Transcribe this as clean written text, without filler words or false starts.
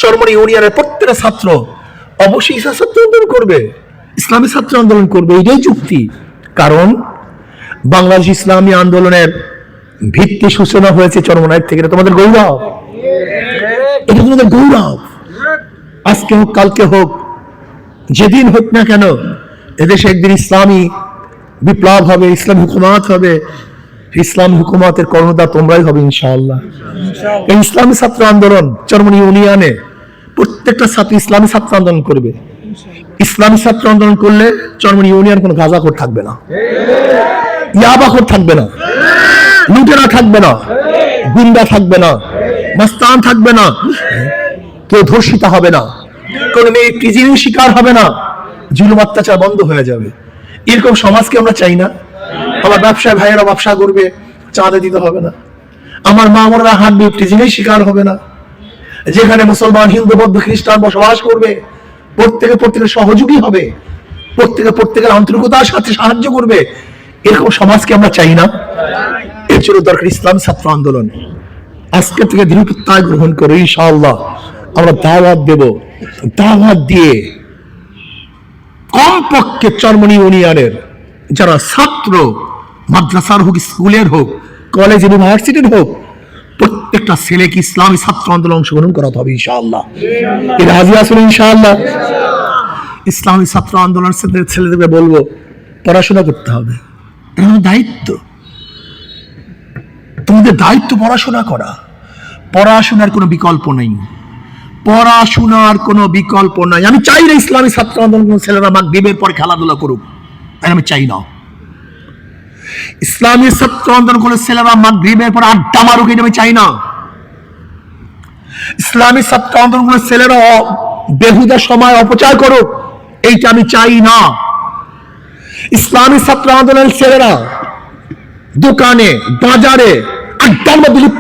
চরমোনাই ইউনিয়নের প্রত্যেকটা ছাত্র অবশ্যই ছাত্র আন্দোলন করবে, ইসলামী ছাত্র আন্দোলন করবে, এটাই যুক্তি। কারণ বাংলাদেশ ইসলামী আন্দোলনের ভিত্তি সূচনা হয়েছে চরমোনাই থেকে। এটা তোমাদের গৌরব, এটা তোমাদের গৌরব। আজকে হোক কালকে হোক যেদিন হোক না কেন এদেশে একদিন ইসলামী বিপ্লব হবে, ইসলামী হুকুমত হবে। ইসলামী হুকুমতের কর্ণধার তোমরাই হবে ইনশাআল্লাহ। এই ইসলামী ছাত্র আন্দোলন চরমোনাই ইউনিয়নে প্রত্যেকটা ছাত্র ইসলামী ছাত্র আন্দোলন করবে। ইসলামী ছাত্র আন্দোলন করলে চরমোনাই ইউনিয়ন কোনো গাঁজাখোর থাকবে না, ইয়াবাখোর থাকবে না, লুটেরা থাকবে না, গুন্ডা থাকবে না, মাস্তান থাকবে না, কেউ ধর্ষিতা হবে না, কোন মেয়ে প্রিজনের শিকার হবে না, জুলুম অত্যাচার বন্ধ হয়ে যাবে। এরকম সমাজকে আমরা চাই না। আমার ব্যবসায় ভাইয়েরা ব্যবসা করবে, চাঁদা দিতে হবে না। আমার মা বোনেরা হাঁটবে, প্রিজনের শিকার হবে না। যেখানে মুসলমান, হিন্দু, বৌদ্ধ, খ্রিস্টান বসবাস করবে প্রত্যেকের সহযোগী হবে, প্রত্যেকের আন্তরিকতার সাথে সাহায্য করবে। এরকম সমাজকে আমরা চাই না। এর জন্য দরকার ইসলামী ছাত্র আন্দোলন। আজকে থেকে দৃঢ় প্রত্যয় গ্রহণ করে ইনশাআল্লাহ আমরা দাওয়াত দেব। দাওয়াত দিয়ে কমপক্ষে চরমোনাই ইউনিয়নের যারা ছাত্র, মাদ্রাসার হোক, স্কুলের হোক, কলেজ, ইউনিভার্সিটির হোক, প্রত্যেকটা ছেলেকে ইসলামী ছাত্র আন্দোলন অংশগ্রহণ করাতে হবে ইনশাআল্লাহ। এটা হাজির আসুন ইনশাআল্লাহ। ইসলামী ছাত্র আন্দোলনের ছেলেদেরকে বলবো পড়াশোনা করতে হবে, এটা আমার দায়িত্ব। তোমাদের দায়িত্ব পড়াশোনা করা। পড়াশোনার কোনো বিকল্প নেই, পড়াশোনার কোনো বিকল্প নাই। আমি চাই না ইসলামী ছাত্র আন্দোলন ছেলেরা মাগরিবের পর খেলাধুলা করুক, আমি চাই না। ইসলামী ছাত্র আন্দোলন করে ছেলেরা মাগরিবের পর আড্ডা মারুক, এটা আমি চাই না। ইসলামী ছাত্র আন্দোলন করে ছেলেরা বেহুদা সময় অপচয় করুক, এইটা আমি চাই না। ইসলামী ছাত্র আন্দোলনের ছেলেরা দোকানে, বাজারে আড্ডার মধ্যে লিপ্ত